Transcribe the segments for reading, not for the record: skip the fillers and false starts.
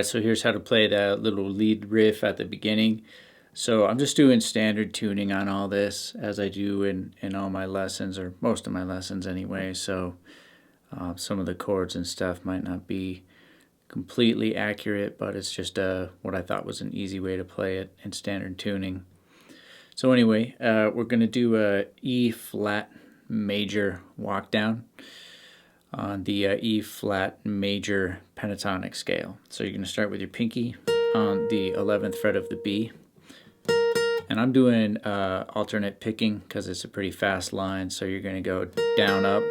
Alright, so here's how to play that little lead riff at the beginning. So I'm just doing standard tuning on all this, as I do in all my lessons, or most of my lessons anyway. So some of the chords and stuff might not be completely accurate, but it's just what I thought was an easy way to play it in standard tuning. So anyway, we're going to do a E flat major walk down on the E flat major pentatonic scale. So you're going to start with your pinky on the 11th fret of the B. And I'm doing alternate picking because it's a pretty fast line. So you're going to go down, up.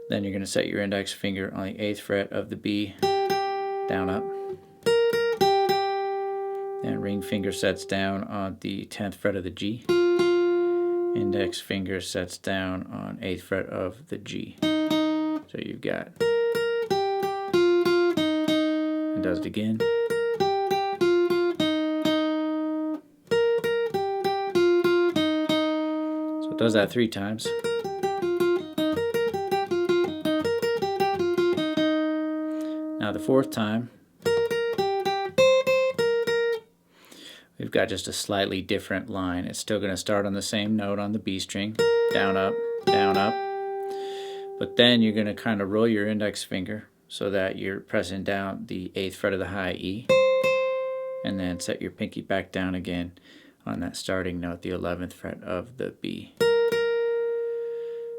Then you're going to set your index finger on the 8th fret of the B, down, up. And ring finger sets down on the 10th fret of the G. Index finger sets down on 8th fret of the G. So you've got, and does it again. So it does that 3 times. Now the 4th time, we've got just a slightly different line. It's still going to start on the same note on the B string, down, up, down, up. But then you're going to kind of roll your index finger so that you're pressing down the 8th fret of the high E, and then set your pinky back down again on that starting note, the 11th fret of the B.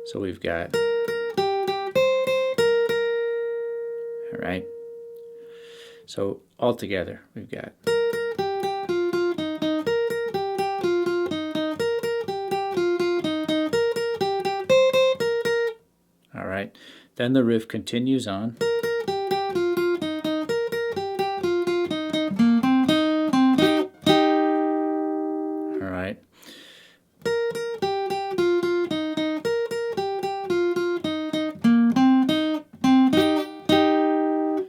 So we've got, all right. So all together we've got. Alright, then the riff continues on. Alright.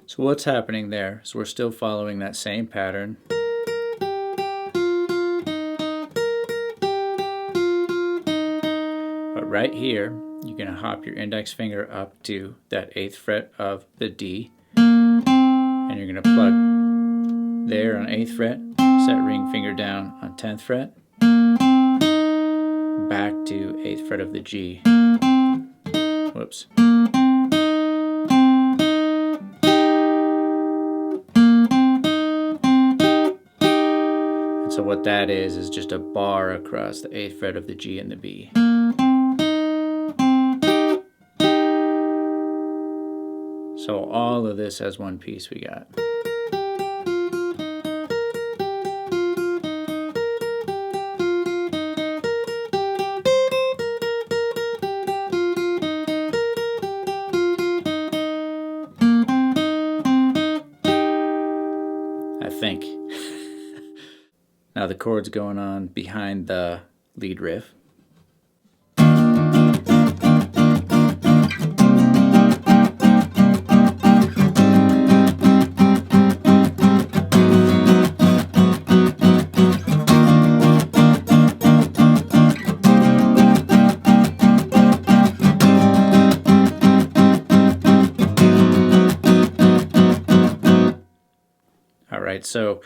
So what's happening there? So we're still following that same pattern. But right here, you're going to hop your index finger up to that 8th fret of the D, and you're going to plug there on 8th fret, set ring finger down on 10th fret, back to 8th fret of the G. Whoops. And so what that is just a bar across the 8th fret of the G and the B. So all of this as one piece we got. I think. Now the chords going on behind the lead riff. Alright, so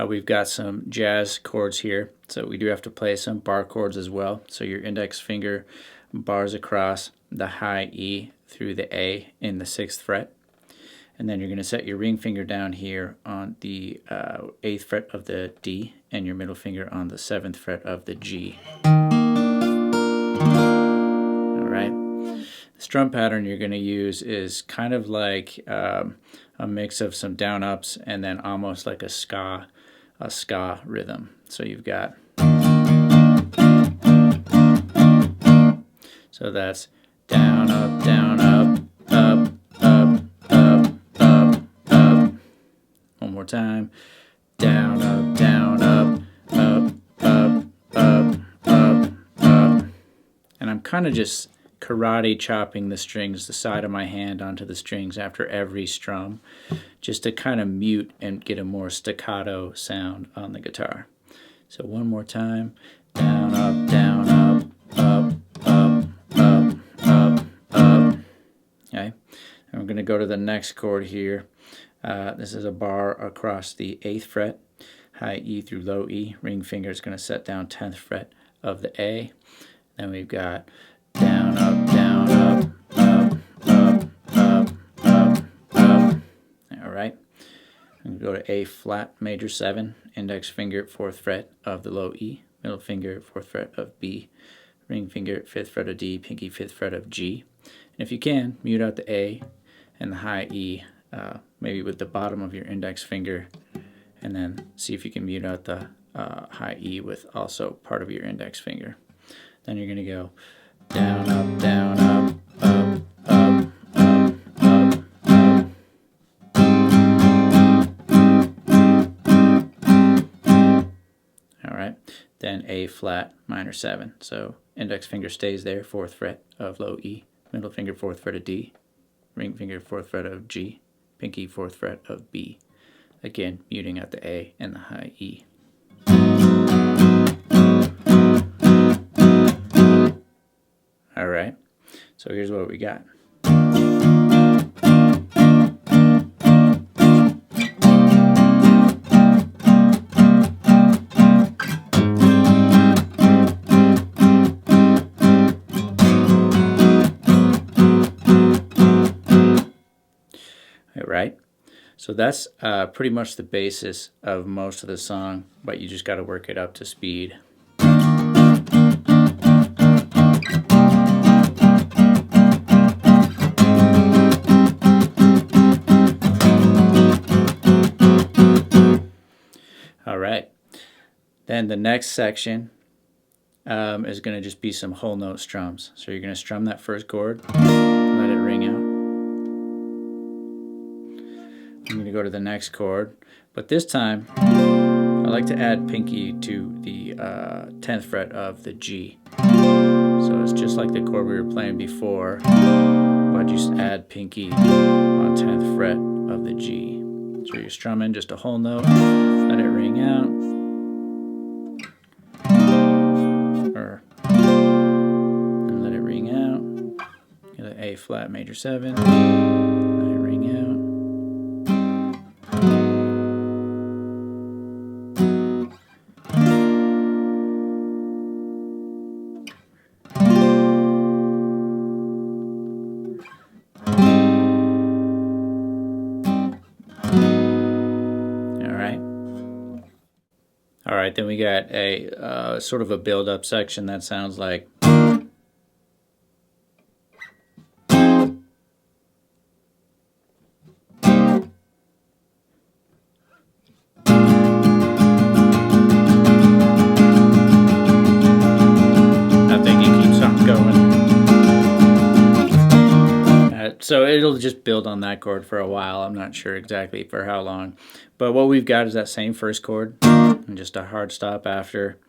we've got some jazz chords here, so we do have to play some bar chords as well. So your index finger bars across the high E through the A in the 6th fret, and then you're going to set your ring finger down here on the 8th fret of the D, and your middle finger on the 7th fret of the G. Alright, the strum pattern you're going to use is kind of like a mix of some down ups and then almost like a ska rhythm. So you've got, so that's down, up, up, up, up, up, up. One more time. Down, up, up, up, up, up, up, up. And I'm kind of just karate chopping the strings, the side of my hand onto the strings after every strum, just to kind of mute and get a more staccato sound on the guitar. So one more time. Down, up, up, up, up, up, up, up. Okay. And we're going to go to the next chord here. This is a bar across the 8th fret, high E through low E. Ring finger is going to set down 10th fret of the A. Then we've got down, up, down, up, up, up, up, up, up. All right. And go to A flat major 7, index finger 4th fret of the low E, middle finger 4th fret of B, ring finger 5th fret of D, pinky 5th fret of G. And if you can, mute out the A and the high E, maybe with the bottom of your index finger, and then see if you can mute out the high E with also part of your index finger. Then you're going to go down, up, down, up, up, up, up, up, up. All right. Then A flat minor 7. So index finger stays there, 4th fret of low E, middle finger 4th fret of D, ring finger 4th fret of G, pinky 4th fret of B. Again, muting out the A and the high E. All right, so here's what we got. All right, so that's pretty much the basis of most of the song, but you just got to work it up to speed. All right, then the next section is going to just be some whole note strums. So you're going to strum that first chord, let it ring out. I'm going to go to the next chord, but this time I like to add pinky to the 10th fret of the G. So it's just like the chord we were playing before, but just add pinky on 10th fret of the G. So you're strumming just a whole note, let it ring out, and let it ring out. Get an A flat major 7, let it ring out. All right, then we got a sort of a build-up section that sounds like. I think it keeps on going. So it'll just build on that chord for a while. I'm not sure exactly for how long. But what we've got is that same first chord and just a hard stop after.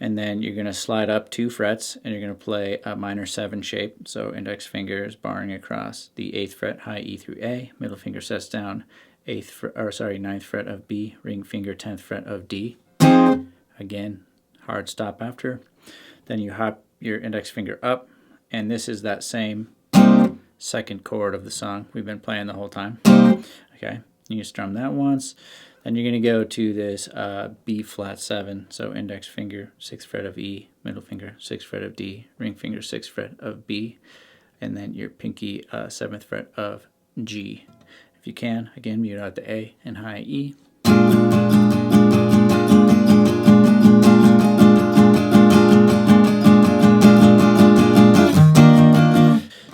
And then you're going to slide up 2 frets and you're going to play a minor 7 shape. So index finger is barring across the 8th fret, high E through A. Middle finger sets down 9th fret of B. Ring finger 10th fret of D. Again, hard stop after. Then you hop your index finger up, and this is that same second chord of the song we've been playing the whole time. Okay, you strum that once. Then you're going to go to this B flat 7, so index finger 6th fret of E, middle finger 6th fret of D, ring finger 6th fret of B, and then your pinky 7th fret of G. If you can, again, mute out the A and high E.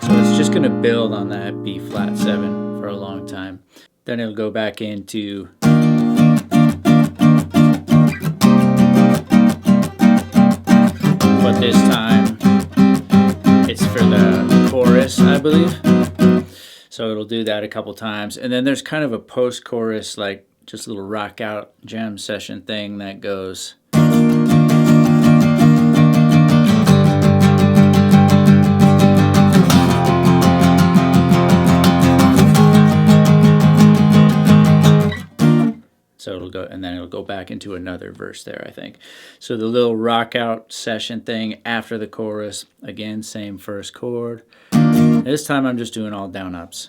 So it's just going to build on that B flat 7 for a long time. Then it'll go back into but this time it's for the chorus, I believe. So it'll do that a couple times. And then there's kind of a post-chorus, like just a little rock out jam session thing that goes. So it'll go, and then it'll go back into another verse there, I think. So the little rock out session thing after the chorus, again, same first chord. This time I'm just doing all down ups.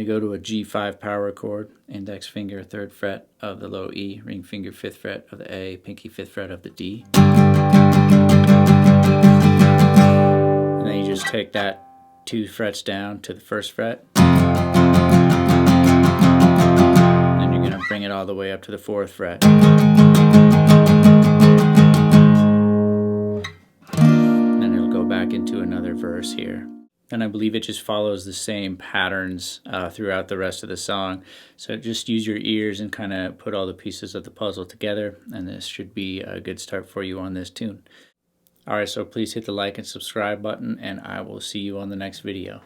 go to a G5 power chord, index finger 3rd fret of the low E, ring finger 5th fret of the A, pinky 5th fret of the D. And then you just take that 2 frets down to the 1st fret. Then you're going to bring it all the way up to the 4th fret. And then it'll go back into another verse here. And I believe it just follows the same patterns throughout the rest of the song. So just use your ears and kind of put all the pieces of the puzzle together, and this should be a good start for you on this tune. Alright, so please hit the like and subscribe button, and I will see you on the next video.